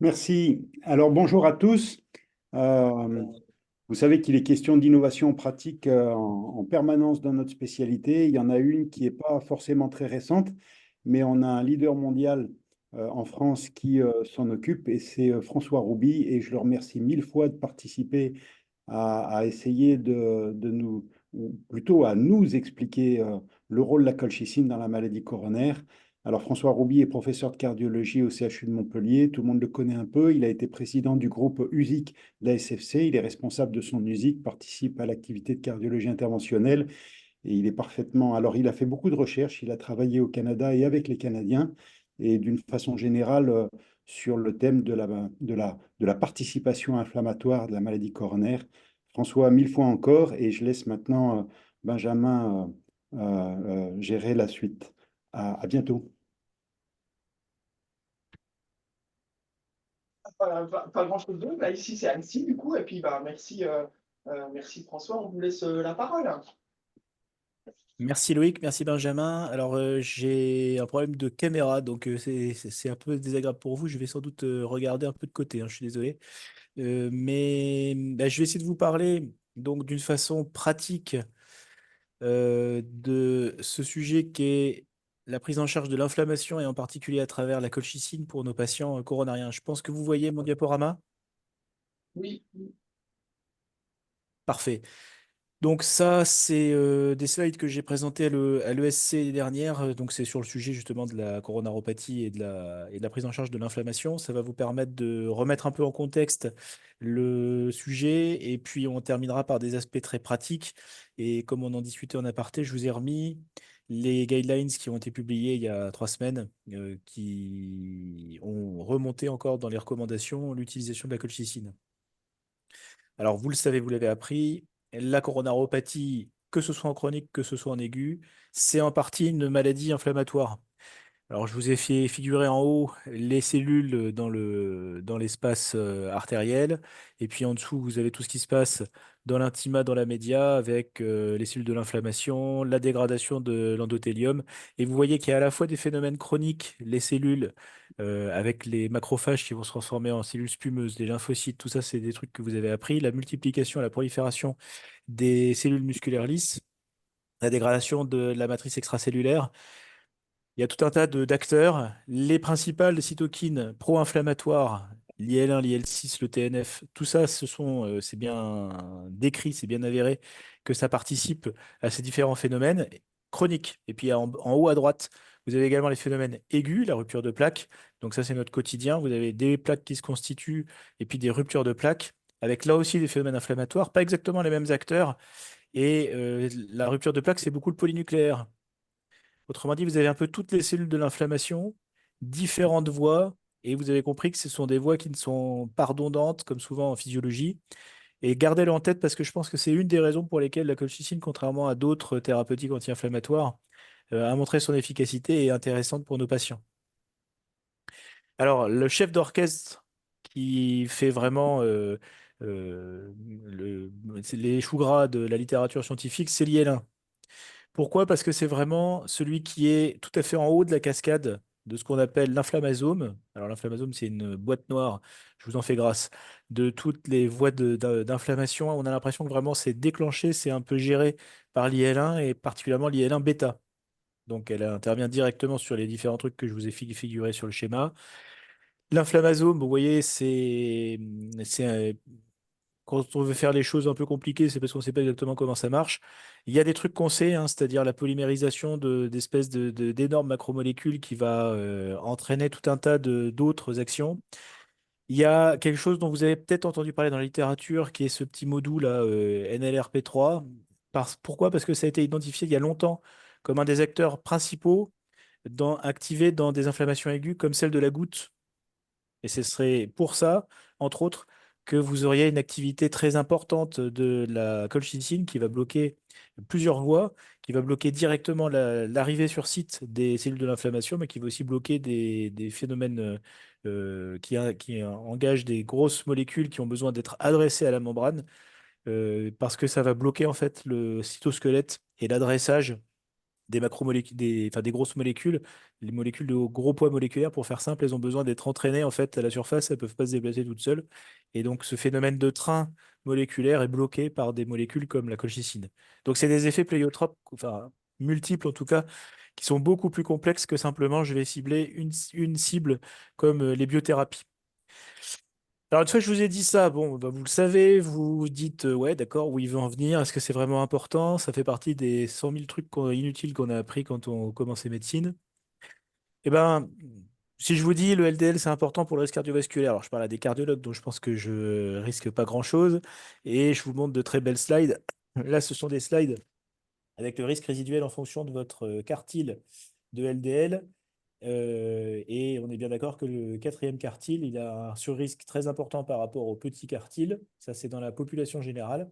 Merci. Alors bonjour à tous. Euh, Vous savez qu'il est question d'innovation pratique en permanence dans notre spécialité. Il y en a une qui n'est pas forcément très récente, mais on a un leader mondial en France qui s'en occupe et c'est François Rouby et je le remercie mille fois de participer à essayer de nous, ou plutôt à nous expliquer le rôle de la colchicine dans la maladie coronaire. Alors François Rouby est professeur de cardiologie au CHU de Montpellier, tout le monde le connaît un peu, il a été président du groupe USIC de la SFC, il est responsable de son USIC, participe à l'activité de cardiologie interventionnelle et il est parfaitement... Alors il a fait beaucoup de recherches, il a travaillé au Canada et avec les Canadiens et d'une façon générale sur le thème de la participation inflammatoire de la maladie coronaire. François, mille fois encore et je laisse maintenant Benjamin gérer la suite. À bientôt. Pas grand-chose d'autre. Bah, ici, c'est Annecy, du coup. Et puis, bah, merci François. On vous laisse la parole. Merci Loïc, merci Benjamin. Alors j'ai un problème de caméra, donc c'est un peu désagréable pour vous. Je vais sans doute regarder un peu de côté, hein, je suis désolé. Mais bah, je vais essayer de vous parler donc d'une façon pratique de ce sujet qui est la prise en charge de l'inflammation et en particulier à travers la colchicine pour nos patients coronariens. Je pense que vous voyez mon diaporama. Oui. Parfait. Donc ça, c'est des slides que j'ai présentés à l'ESC dernière. Donc c'est sur le sujet justement de la coronaropathie et de la prise en charge de l'inflammation. Ça va vous permettre de remettre un peu en contexte le sujet et puis on terminera par des aspects très pratiques. Et comme on en discutait en aparté, je vous ai remis les guidelines qui ont été publiés il y a 3 semaines, qui ont remonté encore dans les recommandations l'utilisation de la colchicine. Alors, vous le savez, vous l'avez appris, la coronaropathie, que ce soit en chronique, que ce soit en aigu, c'est en partie une maladie inflammatoire. Alors, je vous ai fait figurer en haut les cellules dans l'espace artériel. Et puis en dessous, vous avez tout ce qui se passe dans l'intima, dans la média, avec les cellules de l'inflammation, la dégradation de l'endothélium. Et vous voyez qu'il y a à la fois des phénomènes chroniques, les cellules avec les macrophages qui vont se transformer en cellules spumeuses, les lymphocytes, tout ça, c'est des trucs que vous avez appris. La multiplication, la prolifération des cellules musculaires lisses, la dégradation de la matrice extracellulaire. Il y a tout un tas d'acteurs. Les principales cytokines pro-inflammatoires, l'IL1, l'IL6, le TNF, tout ça, c'est bien décrit, c'est bien avéré que ça participe à ces différents phénomènes chroniques. Et puis en haut à droite, vous avez également les phénomènes aigus, la rupture de plaques. Donc ça, c'est notre quotidien. Vous avez des plaques qui se constituent et puis des ruptures de plaques, avec là aussi des phénomènes inflammatoires, pas exactement les mêmes acteurs. Et la rupture de plaques, c'est beaucoup le polynucléaire. Autrement dit, vous avez un peu toutes les cellules de l'inflammation, différentes voies, et vous avez compris que ce sont des voies qui ne sont pas redondantes, comme souvent en physiologie. Et gardez-le en tête parce que je pense que c'est une des raisons pour lesquelles la colchicine, contrairement à d'autres thérapeutiques anti-inflammatoires, a montré son efficacité et est intéressante pour nos patients. Alors, le chef d'orchestre qui fait vraiment c'est les choux gras de la littérature scientifique, c'est l'IL1. Pourquoi? Parce que c'est vraiment celui qui est tout à fait en haut de la cascade de ce qu'on appelle l'inflammasome. Alors l'inflammasome, c'est une boîte noire, je vous en fais grâce, de toutes les voies d'inflammation. On a l'impression que vraiment c'est déclenché, c'est un peu géré par l'IL1 et particulièrement l'IL1 bêta. Donc elle intervient directement sur les différents trucs que je vous ai figurés sur le schéma. L'inflammasome, vous voyez, c'est quand on veut faire les choses un peu compliquées, c'est parce qu'on ne sait pas exactement comment ça marche. Il y a des trucs qu'on sait, hein, c'est-à-dire la polymérisation d'espèces d'énormes macromolécules qui va entraîner tout un tas d'autres actions. Il y a quelque chose dont vous avez peut-être entendu parler dans la littérature, qui est ce petit module là, NLRP3. Pourquoi? Parce que ça a été identifié il y a longtemps comme un des acteurs principaux activés dans des inflammations aiguës comme celle de la goutte. Et ce serait pour ça, entre autres, que vous auriez une activité très importante de la colchicine qui va bloquer plusieurs voies, qui va bloquer directement l'arrivée sur site des cellules de l'inflammation, mais qui va aussi bloquer des phénomènes qui engagent des grosses molécules qui ont besoin d'être adressées à la membrane, parce que ça va bloquer en fait le cytosquelette et l'adressage des macromolécules, enfin, des grosses molécules. Les molécules de gros poids moléculaire, pour faire simple, elles ont besoin d'être entraînées en fait à la surface, elles ne peuvent pas se déplacer toutes seules. Et donc ce phénomène de train moléculaire est bloqué par des molécules comme la colchicine. Donc c'est des effets pléiotropes, enfin multiples en tout cas, qui sont beaucoup plus complexes que simplement je vais cibler une cible comme les biothérapies. Alors, une fois que je vous ai dit ça, bon, bah, vous le savez, vous vous dites, ouais, d'accord, où il veut en venir, est-ce que c'est vraiment important? Ça fait partie des 100 000 trucs inutiles qu'on a appris quand on commençait médecine. Eh ben, si je vous dis le LDL, c'est important pour le risque cardiovasculaire, alors je parle à des cardiologues, donc je pense que je risque pas grand-chose, et je vous montre de très belles slides. Là, ce sont des slides avec le risque résiduel en fonction de votre quartile de LDL. Et on est bien d'accord que le quatrième quartile, il a un surrisque très important par rapport au petit quartile. Ça, c'est dans la population générale,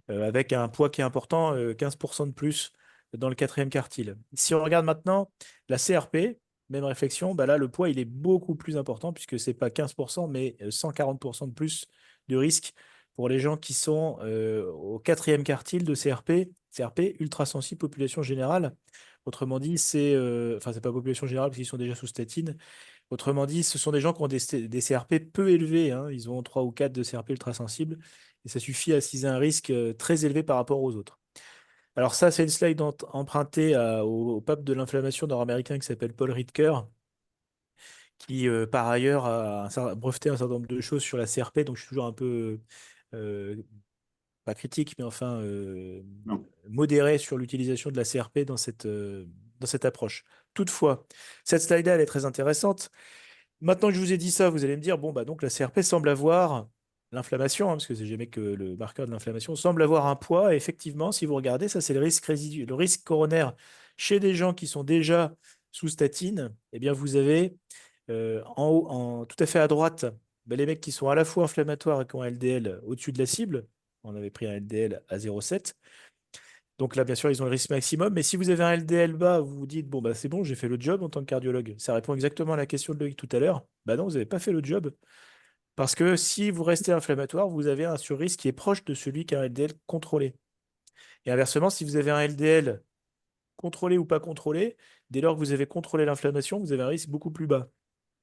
avec un poids qui est important, 15% de plus dans le quatrième quartile. Si on regarde maintenant la CRP, même réflexion, bah là, le poids, il est beaucoup plus important puisque c'est pas 15%, mais 140% de plus de risque pour les gens qui sont au quatrième quartile de CRP. CRP, ultra sensible population générale. Autrement dit, enfin, c'est pas population générale parce qu'ils sont déjà sous statine. Autrement dit, ce sont des gens qui ont des CRP peu élevés, hein. Ils ont 3 ou 4 de CRP ultra-sensibles. Et ça suffit à qu'ils aient un risque très élevé par rapport aux autres. Alors ça, c'est une slide empruntée au pape de l'inflammation nord-américain qui s'appelle Paul Ridker, qui par ailleurs a breveté un certain nombre de choses sur la CRP. Donc je suis toujours un peu, euh, pas critique, mais enfin Non. modéré sur l'utilisation de la CRP dans cette approche. Toutefois, cette slide-là, elle est très intéressante. Maintenant que je vous ai dit ça, vous allez me dire, bon, bah donc la CRP semble avoir l'inflammation, hein, parce que c'est jamais que le marqueur de l'inflammation, semble avoir un poids. Et effectivement, si vous regardez, ça c'est le risque résidu, le risque coronaire chez des gens qui sont déjà sous statine. Eh bien, vous avez en haut, tout à fait à droite, bah, les mecs qui sont à la fois inflammatoires et qui ont un LDL au-dessus de la cible. On avait pris un LDL à 0,7. Donc là, bien sûr, ils ont le risque maximum. Mais si vous avez un LDL bas, vous vous dites, bon, bah, c'est bon, j'ai fait le job en tant que cardiologue. Ça répond exactement à la question de Loïc tout à l'heure. Bah non, vous n'avez pas fait le job. Parce que si vous restez inflammatoire, vous avez un surrisque qui est proche de celui qui a un LDL contrôlé. Et inversement, si vous avez un LDL contrôlé ou pas contrôlé, dès lors que vous avez contrôlé l'inflammation, vous avez un risque beaucoup plus bas.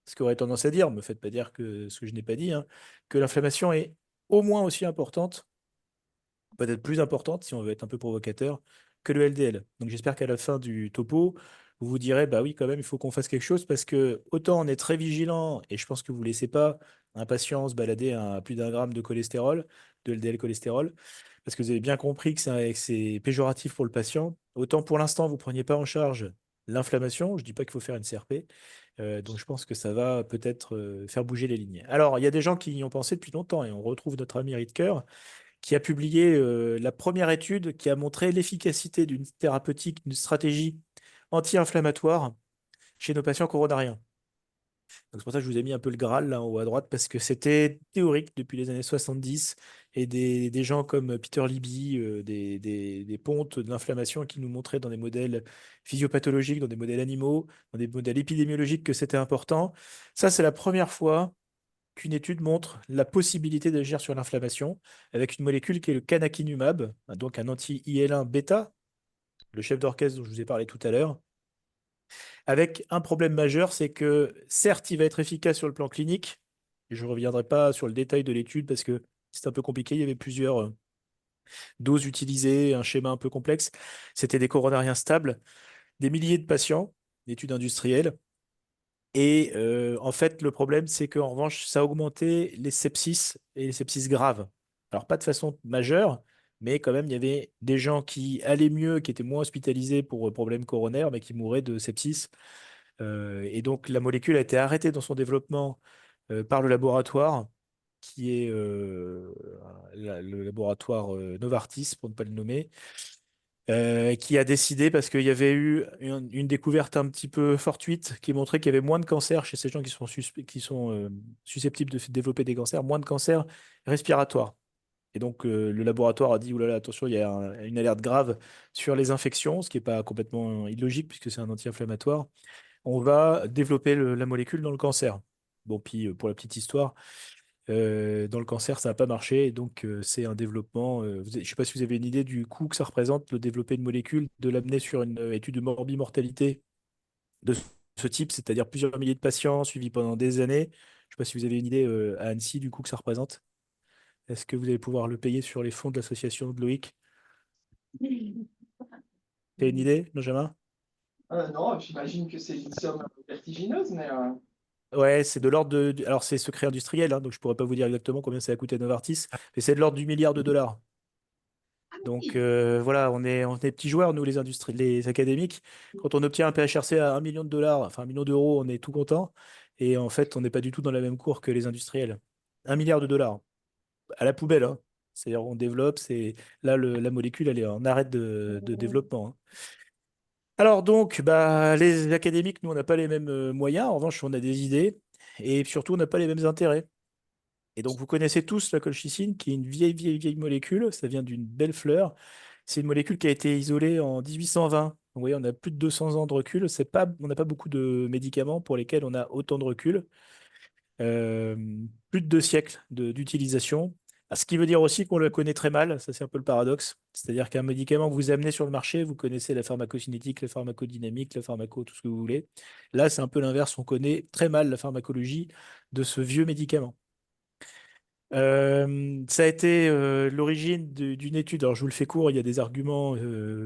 Ce qu'aurait tendance à dire, ne me faites pas dire que ce que je n'ai pas dit, hein, que l'inflammation est au moins aussi importante, peut-être plus importante, si on veut être un peu provocateur, que le LDL. Donc j'espère qu'à la fin du topo, vous vous direz, bah oui, quand même, il faut qu'on fasse quelque chose parce que autant on est très vigilant, et je pense que vous ne laissez pas un patient se balader à plus d'un gramme de cholestérol, de LDL cholestérol, parce que vous avez bien compris que c'est péjoratif pour le patient. Autant pour l'instant, vous ne preniez pas en charge l'inflammation. Je ne dis pas qu'il faut faire une CRP. Donc je pense que ça va peut-être faire bouger les lignes. Alors, il y a des gens qui y ont pensé depuis longtemps, et on retrouve notre ami Ritker, qui a publié la première étude qui a montré l'efficacité d'une thérapeutique, d'une stratégie anti-inflammatoire chez nos patients coronariens. Donc c'est pour ça que je vous ai mis un peu le Graal là en haut à droite, parce que c'était théorique depuis les années 70, et des gens comme Peter Libby, des pontes de l'inflammation qui nous montraient dans des modèles physiopathologiques, dans des modèles animaux, dans des modèles épidémiologiques que c'était important. Ça, c'est la première fois qu'une étude montre la possibilité d'agir sur l'inflammation avec une molécule qui est le canakinumab, donc un anti-IL-1 bêta, le chef d'orchestre dont je vous ai parlé tout à l'heure, avec un problème majeur, c'est que certes, il va être efficace sur le plan clinique, et je ne reviendrai pas sur le détail de l'étude parce que c'est un peu compliqué, il y avait plusieurs doses utilisées, un schéma un peu complexe, c'était des coronariens stables, des milliers de patients, d'études industrielles. Et en fait, le problème, c'est qu'en revanche, ça a augmenté les sepsis et les sepsis graves. Alors, pas de façon majeure, mais quand même, il y avait des gens qui allaient mieux, qui étaient moins hospitalisés pour problèmes coronaires, mais qui mouraient de sepsis. Et donc, la molécule a été arrêtée dans son développement par le laboratoire, qui est le laboratoire Novartis, pour ne pas le nommer, qui a décidé, parce qu'il y avait eu une découverte un petit peu fortuite qui montrait qu'il y avait moins de cancers chez ces gens qui sont susceptibles de développer des cancers, moins de cancers respiratoires. Et donc, le laboratoire a dit, oulala, attention, il y a une alerte grave sur les infections, ce qui n'est pas complètement illogique puisque c'est un anti-inflammatoire. On va développer la molécule dans le cancer. Bon, puis pour la petite histoire, Dans le cancer, ça n'a pas marché. Et donc, c'est un développement. Je ne sais pas si vous avez une idée du coût que ça représente de développer une molécule, de l'amener sur une étude de morbimortalité de ce type, c'est-à-dire plusieurs milliers de patients suivis pendant des années. Je ne sais pas si vous avez une idée à Annecy du coût que ça représente. Est-ce que vous allez pouvoir le payer sur les fonds de l'association de Loïc? Tu as une idée, Benjamin? Non, j'imagine que c'est une somme vertigineuse, mais Ouais, c'est de l'ordre Alors, c'est secret industriel, hein, donc je ne pourrais pas vous dire exactement combien ça a coûté à Novartis, mais c'est de l'ordre du milliard de dollars. Donc voilà, on est petits joueurs, nous, les académiques. Quand on obtient un PHRC à 1 million de dollars, enfin 1 million d'euros, on est tout content. Et en fait, on n'est pas du tout dans la même cour que les industriels. 1 milliard de dollars, à la poubelle, hein. C'est-à-dire, on développe, là, la molécule, elle est en arrêt de développement, hein. Alors donc, bah, les académiques, nous, on n'a pas les mêmes moyens. En revanche, on a des idées. Et surtout, on n'a pas les mêmes intérêts. Et donc, vous connaissez tous la colchicine, qui est une vieille, vieille, vieille molécule. Ça vient d'une belle fleur. C'est une molécule qui a été isolée en 1820. Donc, vous voyez, on a plus de 200 ans de recul. On n'a pas beaucoup de médicaments pour lesquels on a autant de recul. Euh, Plus de 2 siècles d'utilisation. Ce qui veut dire aussi qu'on le connaît très mal. Ça, c'est un peu le paradoxe. C'est-à-dire qu'un médicament que vous amenez sur le marché, vous connaissez la pharmacocinétique, la pharmacodynamique, la pharmaco, tout ce que vous voulez. Là, c'est un peu l'inverse. On connaît très mal la pharmacologie de ce vieux médicament. Ça a été l'origine d'une étude. Alors, je vous le fais court, il y a des arguments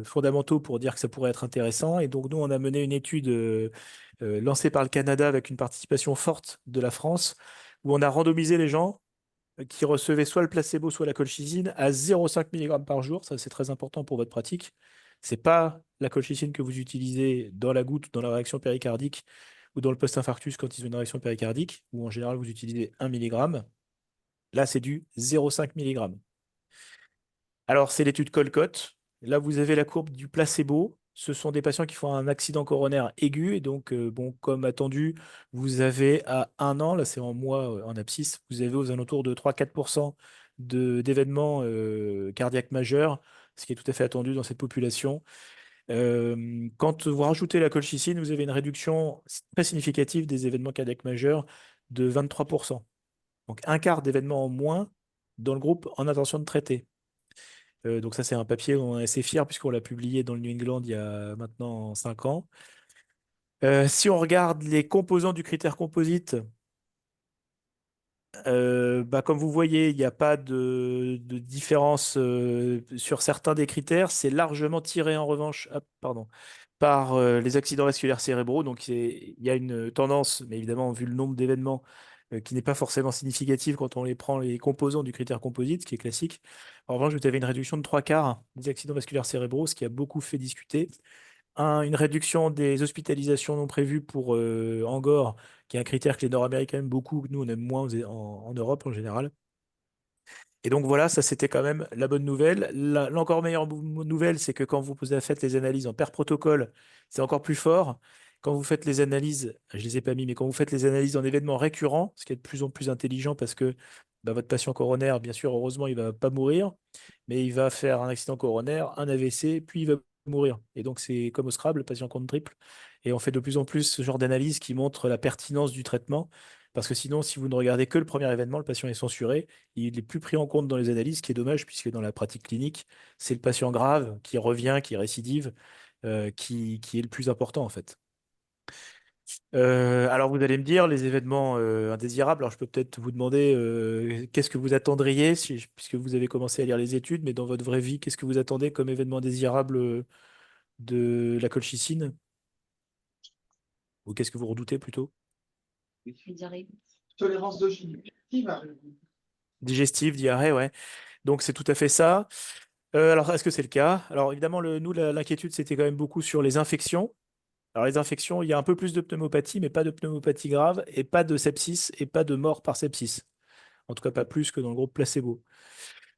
fondamentaux pour dire que ça pourrait être intéressant. Et donc, nous, on a mené une étude lancée par le Canada avec une participation forte de la France, où on a randomisé les gens qui recevaient soit le placebo, soit la colchicine à 0,5 mg par jour. Ça, c'est très important pour votre pratique. C'est pas la colchicine que vous utilisez dans la goutte, dans la réaction péricardique ou dans le post-infarctus quand ils ont une réaction péricardique, où en général, vous utilisez 1 mg. Là, c'est du 0,5 mg. Alors, c'est l'étude Colcott. Là, vous avez la courbe du placebo. Ce sont des patients qui font un accident coronaire aigu. Et donc, bon, comme attendu, vous avez à 1 an, là c'est en mois en abscisse, vous avez aux alentours de 3-4% d'événements cardiaques majeurs, ce qui est tout à fait attendu dans cette population. Quand vous rajoutez la colchicine, vous avez une réduction très significative des événements cardiaques majeurs de 23%. Donc, un quart d'événements en moins dans le groupe en intention de traiter. Donc ça, c'est un papier dont on est assez fier puisqu'on l'a publié dans le New England il y a maintenant 5 ans. Si on regarde les composants du critère composite, bah, comme vous voyez, il n'y a pas de différence sur certains des critères. C'est largement tiré en revanche, pardon, par les accidents vasculaires cérébraux. Donc il y a une tendance, mais évidemment, vu le nombre d'événements, qui n'est pas forcément significative quand on les prend les composants du critère composite, ce qui est classique. En revanche, vous avez une réduction de 3 quarts des accidents vasculaires cérébraux, ce qui a beaucoup fait discuter. Une réduction des hospitalisations non prévues pour Angor, qui est un critère que les Nord-Américains aiment beaucoup, que nous on aime moins en Europe en général. Et donc voilà, ça c'était quand même la bonne nouvelle. L'encore meilleure nouvelle, c'est que quand vous faites les analyses en pair protocole, c'est encore plus fort. Quand vous faites les analyses, je les ai pas mis, mais quand vous faites les analyses en événements récurrents, ce qui est de plus en plus intelligent parce que bah, votre patient coronaire, bien sûr, heureusement, il va pas mourir, mais il va faire un accident coronaire, un AVC, puis il va mourir. Et donc c'est comme au Scrabble, le patient compte triple. Et on fait de plus en plus ce genre d'analyse qui montre la pertinence du traitement. Parce que sinon, si vous ne regardez que le premier événement, le patient est censuré. Il n'est plus pris en compte dans les analyses, ce qui est dommage, puisque dans la pratique clinique, c'est le patient grave qui revient, qui récidive, qui est le plus important en fait. Alors vous allez me dire, les événements indésirables, alors je peux peut-être vous demander qu'est-ce que vous attendriez, puisque vous avez commencé à lire les études, mais dans votre vraie vie, qu'est-ce que vous attendez comme événement désirable de la colchicine? Ou qu'est-ce que vous redoutez plutôt? tolérance digestive. Digestif, diarrhée, ouais. Donc c'est tout à fait ça. Alors, est-ce que c'est le cas? Alors, évidemment, nous, l'inquiétude, c'était quand même beaucoup sur les infections. Alors, les infections, il y a un peu plus de pneumopathie, mais pas de pneumopathie grave, et pas de sepsis, et pas de mort par sepsis. En tout cas, pas plus que dans le groupe placebo.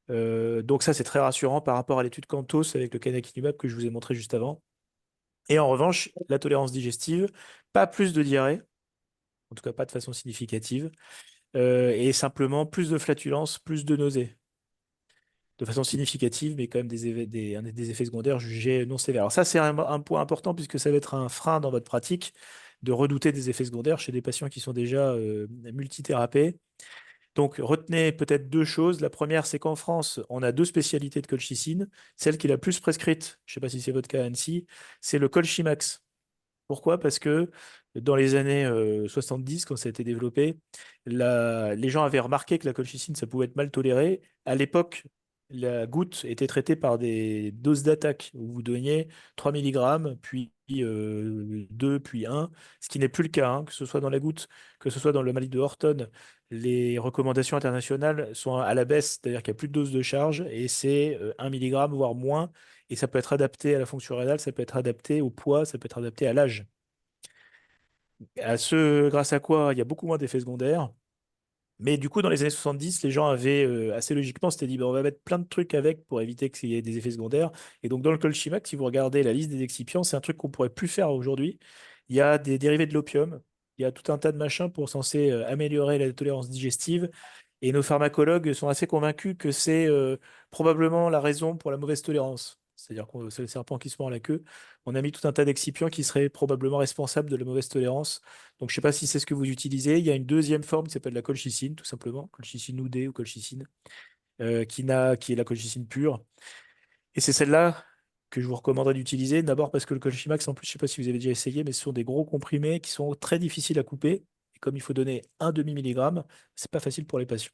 Donc, ça, c'est très rassurant par rapport à l'étude Cantos avec le canakinumab que je vous ai montré juste avant. Et en revanche, la tolérance digestive, pas plus de diarrhée, en tout cas pas de façon significative, et simplement plus de flatulence, plus de nausées de façon significative, mais quand même des effets secondaires jugés non sévères. Alors ça, c'est un point important puisque ça va être un frein dans votre pratique de redouter des effets secondaires chez des patients qui sont déjà multithérapés. Donc, retenez peut-être deux choses. La première, c'est qu'en France, on a deux spécialités de colchicine. Celle qui est la plus prescrite, je ne sais pas si c'est votre cas à Annecy, c'est le Colchimax. Pourquoi? Parce que dans les années 70, quand ça a été développé, les gens avaient remarqué que la colchicine, ça pouvait être mal toléré. À l'époque, la goutte était traitée par des doses d'attaque où vous donniez 3 mg, puis 2, puis 1, ce qui n'est plus le cas, hein, que ce soit dans la goutte, que ce soit dans le malice de Horton. Les recommandations internationales sont à la baisse, c'est-à-dire qu'il n'y a plus de dose de charge et c'est 1 mg, voire moins. Et ça peut être adapté à la fonction rénale, ça peut être adapté au poids, ça peut être adapté à l'âge. Grâce à quoi il y a beaucoup moins d'effets secondaires. Mais du coup, dans les années 70, les gens avaient assez logiquement, s'étaient dit, ben, on va mettre plein de trucs avec pour éviter qu'il y ait des effets secondaires. Et donc, dans le Colchimax, si vous regardez la liste des excipients, c'est un truc qu'on pourrait plus faire aujourd'hui. Il y a des dérivés de l'opium, il y a tout un tas de machins pour censé améliorer la tolérance digestive. Et nos pharmacologues sont assez convaincus que c'est probablement la raison pour la mauvaise tolérance. C'est-à-dire que c'est le serpent qui se mord la queue. On a mis tout un tas d'excipients qui seraient probablement responsables de la mauvaise tolérance. Donc, je ne sais pas si c'est ce que vous utilisez. Il y a une deuxième forme qui s'appelle la colchicine, tout simplement, colchicine oudée ou colchicine, qui est la colchicine pure. Et c'est celle-là que je vous recommanderais d'utiliser. D'abord parce que le Colchimax, en plus, je ne sais pas si vous avez déjà essayé, mais ce sont des gros comprimés qui sont très difficiles à couper. Et comme il faut donner un demi-milligramme, c'est pas facile pour les patients.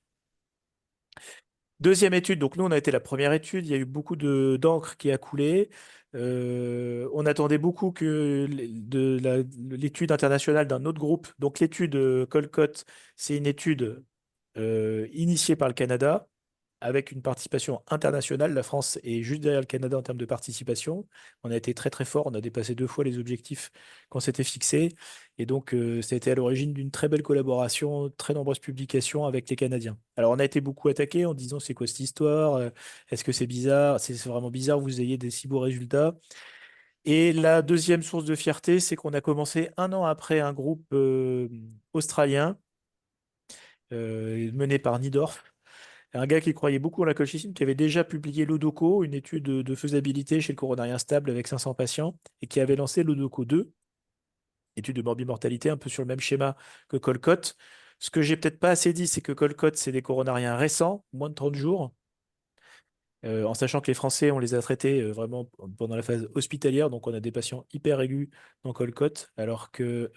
Deuxième étude, donc nous, on a été la première étude. Il y a eu beaucoup d'encre qui a coulé. On attendait beaucoup que l'étude internationale d'un autre groupe. Donc l'étude Colcott, c'est une étude initiée par le Canada avec une participation internationale. La France est juste derrière le Canada en termes de participation. On a été très très fort, on a dépassé 2 fois les objectifs qu'on s'était fixés. Et donc, ça a été à l'origine d'une très belle collaboration, très nombreuses publications avec les Canadiens. Alors, on a été beaucoup attaqué en disant c'est quoi cette histoire? Est-ce que c'est bizarre? C'est vraiment bizarre que vous ayez des si beaux résultats. Et la deuxième source de fierté, c'est qu'on a commencé un an après un groupe australien mené par Nidorf, un gars qui croyait beaucoup en la colchicine, qui avait déjà publié l'Odoco, une étude de faisabilité chez le coronarien instable avec 500 patients, et qui avait lancé l'Odoco 2, étude de morbimortalité, un peu sur le même schéma que Colcott. Ce que j'ai peut-être pas assez dit, c'est que Colcott, c'est des coronariens récents, moins de 30 jours, en sachant que les Français, on les a traités vraiment pendant la phase hospitalière, donc on a des patients hyper aigus dans Colcott, alors que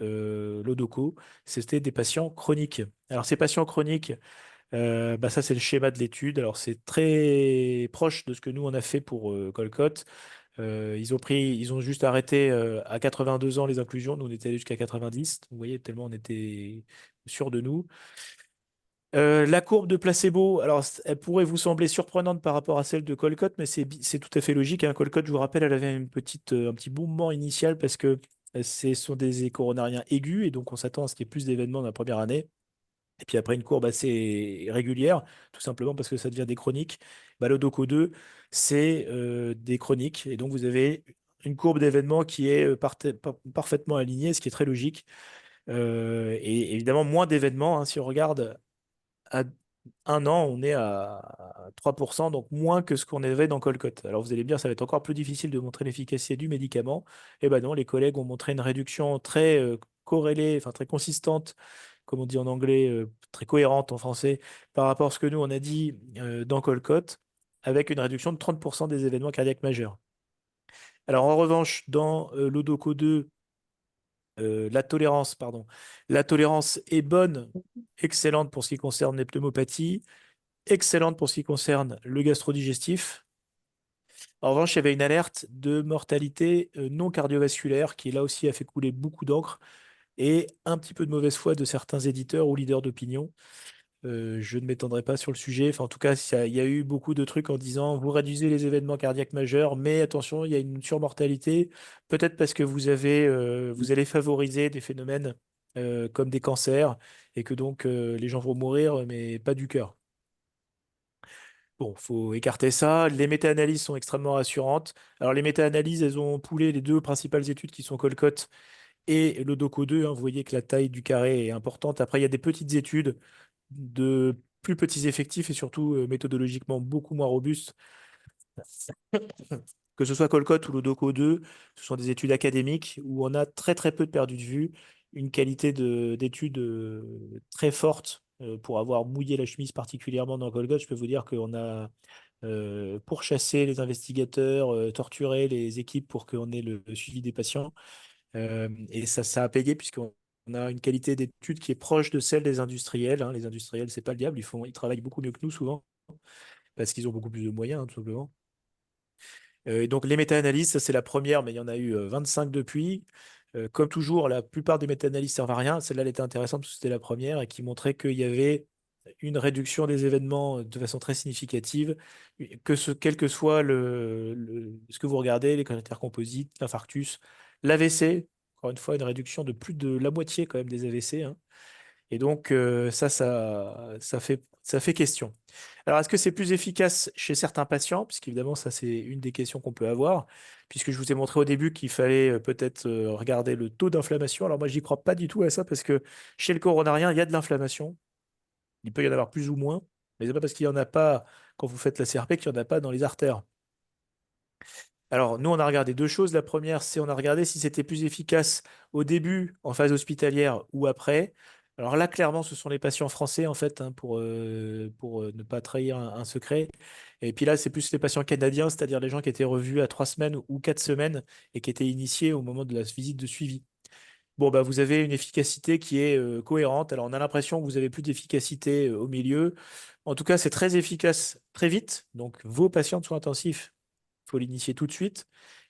l'Odoco, c'était des patients chroniques. Alors ces patients chroniques, bah ça, c'est le schéma de l'étude. Alors, c'est très proche de ce que nous, on a fait pour Colcott. Ils ont juste arrêté à 82 ans les inclusions. Nous, on était allé jusqu'à 90. Vous voyez, tellement on était sûr de nous. La courbe de placebo, alors, elle pourrait vous sembler surprenante par rapport à celle de Colcott, mais c'est tout à fait logique, hein. Colcott, je vous rappelle, elle avait un petit boomement initial parce que ce sont des coronariens aigus et donc on s'attend à ce qu'il y ait plus d'événements dans la première année. Et puis après, une courbe assez régulière, tout simplement parce que ça devient des chroniques. Bah, le DOCO 2, c'est des chroniques. Et donc, vous avez une courbe d'événements qui est parfaitement alignée, ce qui est très logique. Et évidemment, moins d'événements, hein. Si on regarde à un an, on est à 3%, donc moins que ce qu'on avait dans Colcott. Alors, vous allez me dire, ça va être encore plus difficile de montrer l'efficacité du médicament. Eh ben non, les collègues ont montré une réduction très corrélée, enfin très consistante, comme on dit en anglais, très cohérente en français, par rapport à ce que nous, on a dit dans Colcott, avec une réduction de 30% des événements cardiaques majeurs. Alors, en revanche, dans l'ODOCO 2, la tolérance est bonne, excellente pour ce qui concerne les pneumopathies, excellente pour ce qui concerne le gastrodigestif. En revanche, il y avait une alerte de mortalité non cardiovasculaire qui, là aussi, a fait couler beaucoup d'encre et un petit peu de mauvaise foi de certains éditeurs ou leaders d'opinion. Je ne m'étendrai pas sur le sujet. Enfin, en tout cas, il y a eu beaucoup de trucs en disant vous réduisez les événements cardiaques majeurs, mais attention, il y a une surmortalité. Peut-être parce que vous allez favoriser des phénomènes comme des cancers et que donc les gens vont mourir, mais pas du cœur. Bon, faut écarter ça. Les méta-analyses sont extrêmement rassurantes. Alors, les méta-analyses, elles ont poolé les deux principales études qui sont Colcott et le DOCO 2, hein. Vous voyez que la taille du carré est importante. Après, il y a des petites études de plus petits effectifs et surtout méthodologiquement beaucoup moins robustes. Que ce soit Colcott ou le DOCO 2, ce sont des études académiques où on a très très peu de perdu de vue, une qualité d'études très forte Pour avoir mouillé la chemise particulièrement dans Colgate, je peux vous dire qu'on a pourchassé les investigateurs, torturé les équipes pour qu'on ait le suivi des patients. Et ça a payé puisqu'on a une qualité d'étude qui est proche de celle des industriels, hein. Les industriels, c'est pas le diable, ils travaillent beaucoup mieux que nous souvent parce qu'ils ont beaucoup plus de moyens, hein, tout simplement. Et donc les méta-analyses, ça c'est la première, mais il y en a eu 25 depuis. Comme toujours, la plupart des méta-analyses servent à rien. Celle-là, elle était intéressante parce que c'était la première et qui montrait qu'il y avait une réduction des événements de façon très significative, quel que soit ce que vous regardez, les caractères composites, l'infarctus, l'AVC, encore une fois, une réduction de plus de la moitié quand même des AVC, hein. Et donc, ça fait question. Alors, est-ce que c'est plus efficace chez certains patients? Puisqu'évidemment, ça, c'est une des questions qu'on peut avoir, puisque je vous ai montré au début qu'il fallait peut-être regarder le taux d'inflammation. Alors, moi, j'y crois pas du tout à ça, parce que chez le coronarien, il y a de l'inflammation. Il peut y en avoir plus ou moins, mais c'est pas parce qu'il n'y en a pas quand vous faites la CRP qu'il n'y en a pas dans les artères. Alors, nous, on a regardé deux choses. La première, c'est on a regardé si c'était plus efficace au début, en phase hospitalière ou après. Alors là, clairement, ce sont les patients français, en fait, hein, pour ne pas trahir un secret. Et puis là, c'est plus les patients canadiens, c'est-à-dire les gens qui étaient revus à 3 semaines ou 4 semaines et qui étaient initiés au moment de la visite de suivi. Bon, bah, vous avez une efficacité qui est cohérente. Alors, on a l'impression que vous avez plus d'efficacité au milieu. En tout cas, c'est très efficace très vite. Donc, vos patients de soins intensifs, il faut l'initier tout de suite.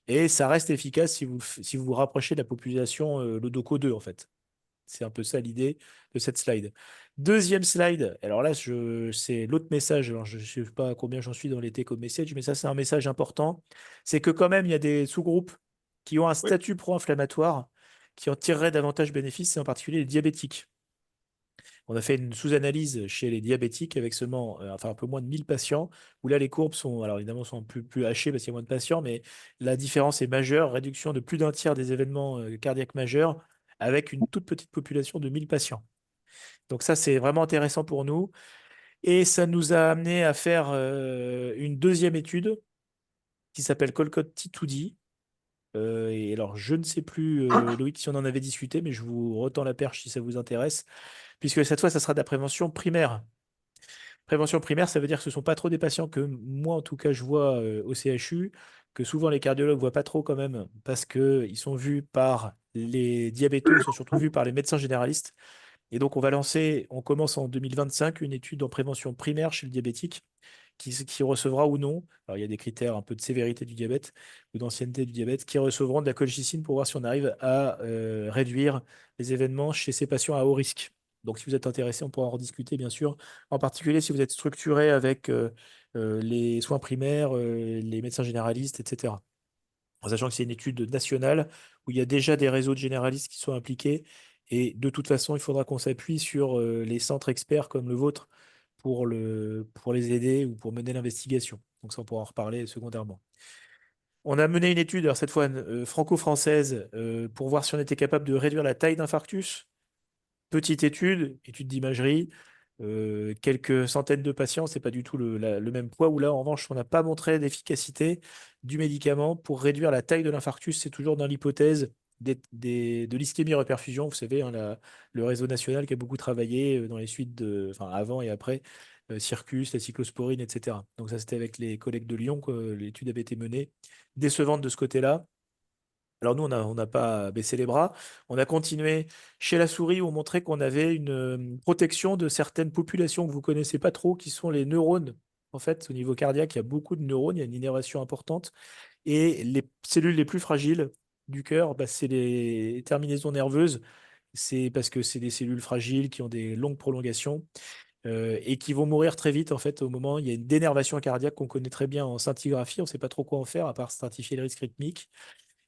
Et ça reste efficace si vous vous rapprochez de la population Lodoco 2, en fait. C'est un peu ça l'idée de cette slide. Deuxième slide, alors là, c'est l'autre message. Alors, je ne sais pas combien j'en suis dans les take-home message, mais ça, c'est un message important. C'est que quand même, il y a des sous-groupes qui ont un Oui. statut pro-inflammatoire qui en tireraient davantage bénéfice, et en particulier les diabétiques. On a fait une sous-analyse chez les diabétiques avec seulement, enfin un peu moins de 1000 patients, où là les courbes sont, alors évidemment, sont plus hachées parce qu'il y a moins de patients, mais la différence est majeure, réduction de plus d'un tiers des événements cardiaques majeurs avec une toute petite population de 1000 patients. Donc ça, c'est vraiment intéressant pour nous. Et ça nous a amené à faire une deuxième étude qui s'appelle Colcott T2D. Et alors, je ne sais plus, Loïc, si on en avait discuté, mais je vous retends la perche si ça vous intéresse, puisque cette fois, ça sera de la prévention primaire. Prévention primaire, ça veut dire que ce ne sont pas trop des patients que moi, en tout cas, je vois au CHU, que souvent les cardiologues ne voient pas trop quand même, parce qu'ils sont vus par les diabétos, ils sont surtout vus par les médecins généralistes. Et donc, on commence en 2025 une étude en prévention primaire chez le diabétique qui recevra ou non, alors il y a des critères un peu de sévérité du diabète ou d'ancienneté du diabète, qui recevront de la colchicine pour voir si on arrive à réduire les événements chez ces patients à haut risque. Donc, si vous êtes intéressé, on pourra en rediscuter, bien sûr. En particulier, si vous êtes structuré avec les soins primaires, les médecins généralistes, etc. En sachant que c'est une étude nationale où il y a déjà des réseaux de généralistes qui sont impliqués. Et de toute façon, il faudra qu'on s'appuie sur les centres experts comme le vôtre pour les aider ou pour mener l'investigation. Donc ça, on pourra en reparler secondairement. On a mené une étude, alors cette fois franco-française, pour voir si on était capable de réduire la taille d'infarctus. Petite étude, étude d'imagerie, quelques centaines de patients, c'est pas du tout le même poids, où là, en revanche, on n'a pas montré d'efficacité du médicament pour réduire la taille de l'infarctus. C'est toujours dans l'hypothèse de l'ischémie-reperfusion, vous savez, hein, le réseau national qui a beaucoup travaillé dans les suites enfin, avant et après, Circus, la cyclosporine, etc. Donc ça, c'était avec les collègues de Lyon que l'étude avait été menée. Décevante de ce côté-là. Alors nous, on n'a pas baissé les bras. On a continué chez la souris où on montrait qu'on avait une protection de certaines populations que vous connaissez pas trop, qui sont les neurones. En fait, au niveau cardiaque, il y a beaucoup de neurones, il y a une innervation importante. Et les cellules les plus fragiles du cœur, bah, c'est les terminaisons nerveuses. C'est parce que c'est des cellules fragiles qui ont des longues prolongations et qui vont mourir très vite. En fait, au moment, il y a une dénervation cardiaque qu'on connaît très bien en scintigraphie. On ne sait pas trop quoi en faire à part stratifier le risque rythmique.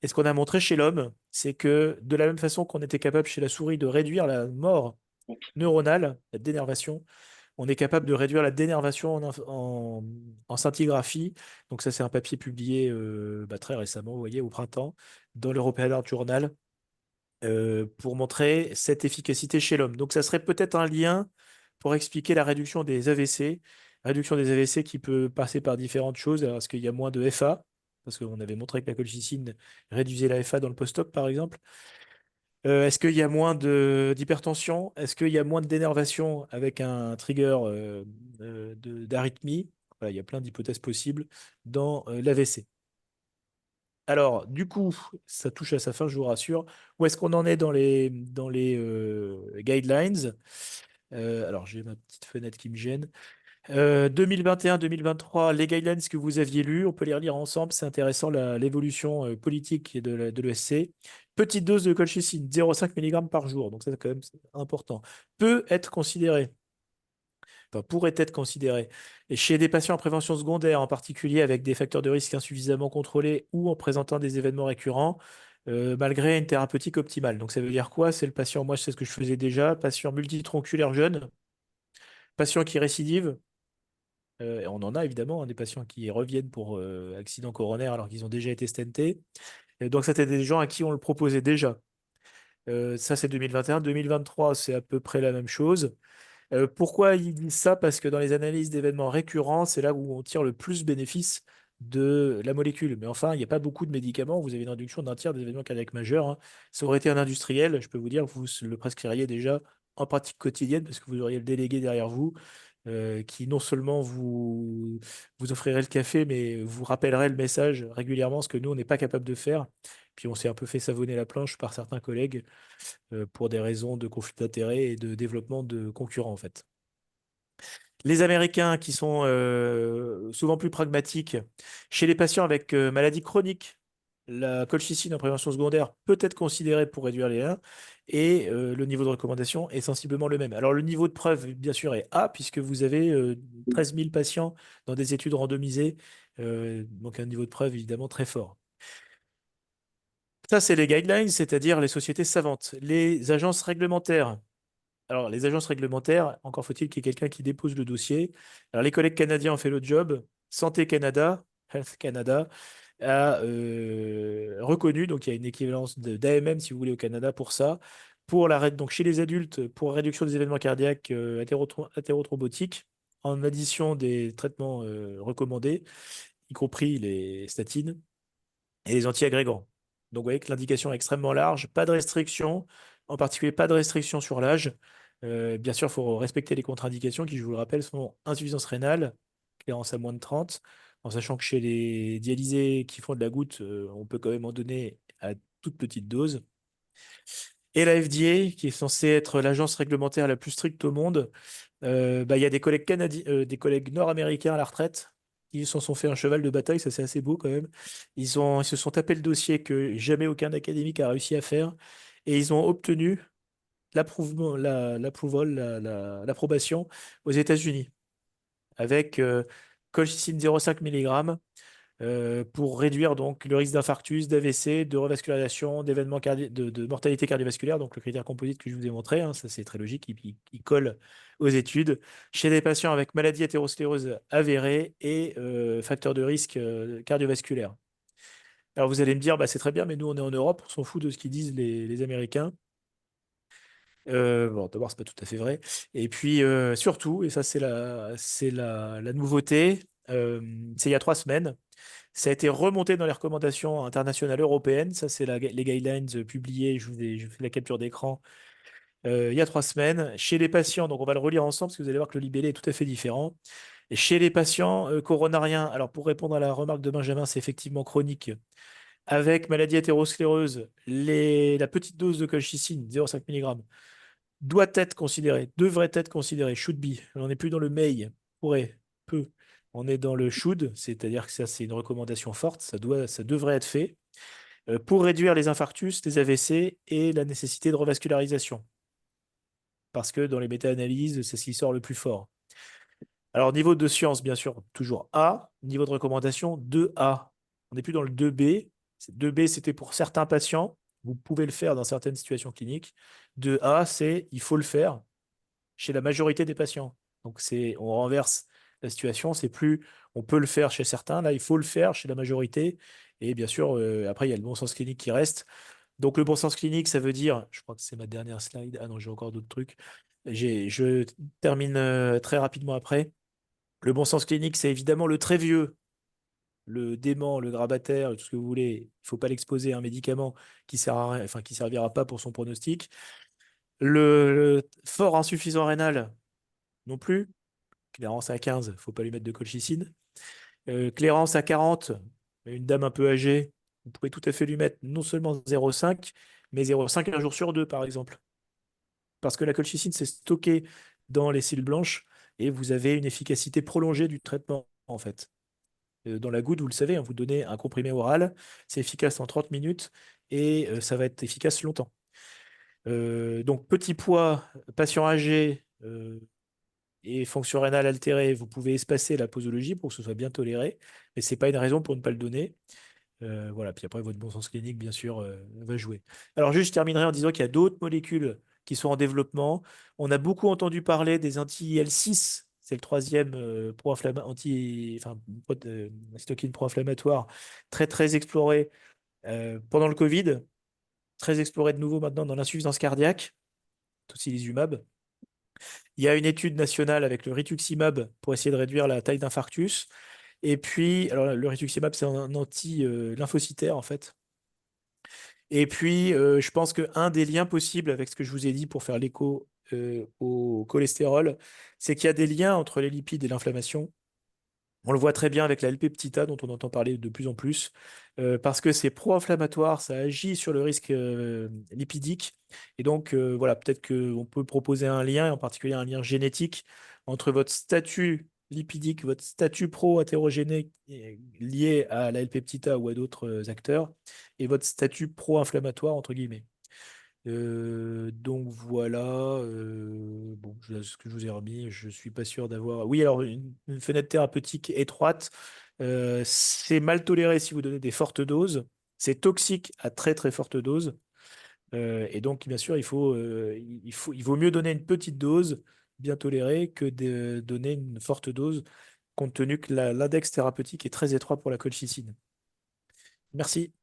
Et ce qu'on a montré chez l'homme, c'est que de la même façon qu'on était capable chez la souris de réduire la mort neuronale, la dénervation, on est capable de réduire la dénervation en scintigraphie. Donc ça, c'est un papier publié très récemment, vous voyez, au printemps, dans l'European Heart Journal, pour montrer cette efficacité chez l'homme. Donc ça serait peut-être un lien pour expliquer la réduction des AVC. Réduction des AVC qui peut passer par différentes choses. Alors, est-ce qu'il y a moins de FA? Parce qu'on avait montré que la colchicine réduisait la FA dans le post-op, par exemple. Est-ce qu'il y a moins d'hypertension? Est-ce qu'il y a moins d'énervation avec un trigger d'arythmie? Voilà, il y a plein d'hypothèses possibles dans l'AVC. Alors, du coup, ça touche à sa fin, je vous rassure. Où est-ce qu'on en est dans les guidelines? Alors, j'ai ma petite fenêtre qui me gêne. 2021-2023, les guidelines que vous aviez lus, on peut les relire ensemble, c'est intéressant, l'évolution politique de l'ESC. Petite dose de colchicine, 0,5 mg par jour, donc ça c'est quand même important. Peut être considéré, enfin pourrait être considéré, et chez des patients en prévention secondaire, en particulier avec des facteurs de risque insuffisamment contrôlés ou en présentant des événements récurrents, malgré une thérapeutique optimale. Donc ça veut dire quoi? C'est le patient, moi c'est ce que je faisais déjà, patient multitronculaire jeune, patient qui récidive. Et on en a évidemment, hein, des patients qui reviennent pour accident coronaire alors qu'ils ont déjà été stentés. Et donc, c'était des gens à qui on le proposait déjà. Ça, c'est 2021. 2023, c'est à peu près la même chose. Pourquoi ils disent ça? Parce que dans les analyses d'événements récurrents, c'est là où on tire le plus bénéfice de la molécule. Mais enfin, il n'y a pas beaucoup de médicaments. Vous avez une réduction d'un tiers des événements cardiaques majeurs, hein. Ça aurait été un industriel, je peux vous dire, vous le prescririez déjà en pratique quotidienne parce que vous auriez le délégué derrière vous qui non seulement vous offrirait le café, mais vous rappellerait le message régulièrement, ce que nous, on n'est pas capable de faire. Puis on s'est un peu fait savonner la planche par certains collègues pour des raisons de conflit d'intérêts et de développement de concurrents, en fait. Les Américains qui sont souvent plus pragmatiques, chez les patients avec maladies chroniques, la colchicine en prévention secondaire peut être considérée pour réduire les 1 et le niveau de recommandation est sensiblement le même. Alors le niveau de preuve, bien sûr, est A puisque vous avez 13 000 patients dans des études randomisées, donc un niveau de preuve évidemment très fort. Ça, c'est les guidelines, c'est-à-dire les sociétés savantes. Les agences réglementaires. Alors, les agences réglementaires, encore faut-il qu'il y ait quelqu'un qui dépose le dossier. Alors, les collègues canadiens ont fait le job. Santé Canada, Health Canada, a reconnu, donc il y a une équivalence d'AMM, si vous voulez, au Canada pour ça, donc chez les adultes, pour réduction des événements cardiaques athérothrombotiques, en addition des traitements recommandés, y compris les statines et les antiagrégants. Donc, vous voyez que l'indication est extrêmement large, pas de restriction, en particulier pas de restriction sur l'âge. Bien sûr, il faut respecter les contre-indications qui, je vous le rappelle, sont insuffisance rénale, clairance à moins de 30, en sachant que chez les dialysés qui font de la goutte, on peut quand même en donner à toute petite dose. Et la FDA, qui est censée être l'agence réglementaire la plus stricte au monde, bah, il y a des collègues des collègues nord-américains à la retraite. Ils s'en sont fait un cheval de bataille, ça c'est assez beau quand même. Ils se sont tapé le dossier que jamais aucun académique a réussi à faire. Et ils ont obtenu l'approbation aux États-Unis avec colchicine 0,5 mg pour réduire donc le risque d'infarctus, d'AVC, de revascularisation, de mortalité cardiovasculaire, donc le critère composite que je vous ai montré, hein, ça c'est très logique, il colle aux études, chez des patients avec maladie athéroscléreuse avérée et facteurs de risque cardiovasculaire. Alors vous allez me dire, bah, c'est très bien, mais nous on est en Europe, on s'en fout de ce qu'ils disent les Américains. Bon, d'abord, c'est pas tout à fait vrai. Et puis, surtout, et ça, c'est la nouveauté, c'est il y a 3 semaines, ça a été remonté dans les recommandations internationales européennes. Ça, c'est les guidelines publiées. Je vous fais la capture d'écran il y a 3 semaines. Chez les patients, donc on va le relire ensemble parce que vous allez voir que le libellé est tout à fait différent. Et chez les patients coronariens, alors pour répondre à la remarque de Benjamin, c'est effectivement chronique. Avec maladie athéroscléreuse, la petite dose de colchicine, 0,5 mg, doit être considéré, devrait être considéré, should be. On n'est plus dans le may, pourrait, peut. On est dans le should, c'est-à-dire que ça, c'est une recommandation forte, ça devrait être fait pour réduire les infarctus, les AVC et la nécessité de revascularisation. Parce que dans les méta-analyses, c'est ce qui sort le plus fort. Alors, niveau de science, bien sûr, toujours A. Niveau de recommandation, 2A. On n'est plus dans le 2B. 2B, c'était pour certains patients. Vous pouvez le faire dans certaines situations cliniques. 2A, c'est il faut le faire chez la majorité des patients. Donc, on renverse la situation. C'est plus on peut le faire chez certains. Là, il faut le faire chez la majorité. Et bien sûr, après, il y a le bon sens clinique qui reste. Donc, le bon sens clinique, ça veut dire, je crois que c'est ma dernière slide. Ah non, j'ai encore d'autres trucs. Je termine très rapidement après. Le bon sens clinique, c'est évidemment le très vieux. le dément, le grabataire, tout ce que vous voulez, il ne faut pas l'exposer à un médicament qui sert à rien, enfin, qui servira pas pour son pronostic. Le fort insuffisant rénal, non plus. Clairance à 15, il ne faut pas lui mettre de colchicine. Clairance à 40, une dame un peu âgée, vous pouvez tout à fait lui mettre non seulement 0,5, mais 0,5 un jour sur deux, par exemple. Parce que la colchicine, c'est stocké dans les cellules blanches et vous avez une efficacité prolongée du traitement, en fait. Dans la goutte, vous le savez, hein, vous donnez un comprimé oral, c'est efficace en 30 minutes et ça va être efficace longtemps. Donc, petit poids, patient âgé et fonction rénale altérée, vous pouvez espacer la posologie pour que ce soit bien toléré, mais ce n'est pas une raison pour ne pas le donner. Voilà, puis après, votre bon sens clinique, bien sûr, va jouer. Alors, juste, je terminerai en disant qu'il y a d'autres molécules qui sont en développement. On a beaucoup entendu parler des anti-IL-6, c'est le troisième cytokine pro-inflammatoire, très, très exploré pendant le Covid, très exploré de nouveau maintenant dans l'insuffisance cardiaque, tocilizumab. Il y a une étude nationale avec le rituximab pour essayer de réduire la taille d'infarctus. Et puis, alors le rituximab, c'est un anti-lymphocytaire, en fait. Et puis, je pense qu'un des liens possibles avec ce que je vous ai dit pour faire l'écho au cholestérol, c'est qu'il y a des liens entre les lipides et l'inflammation. On le voit très bien avec la LP petit a dont on entend parler de plus en plus, parce que c'est pro-inflammatoire, ça agit sur le risque lipidique. Et donc, voilà, peut-être qu'on peut proposer un lien, et en particulier un lien génétique, entre votre statut lipidique, votre statut pro-athérogéné lié à la LP petit a ou à d'autres acteurs, et votre statut pro-inflammatoire, entre guillemets. Donc voilà, bon, ce que je vous ai remis, je suis pas sûr d'avoir. Oui, alors une fenêtre thérapeutique étroite, c'est mal toléré si vous donnez des fortes doses, c'est toxique à très très forte dose, et donc bien sûr il vaut mieux donner une petite dose bien tolérée que de donner une forte dose, compte tenu que l'index thérapeutique est très étroit pour la colchicine. Merci.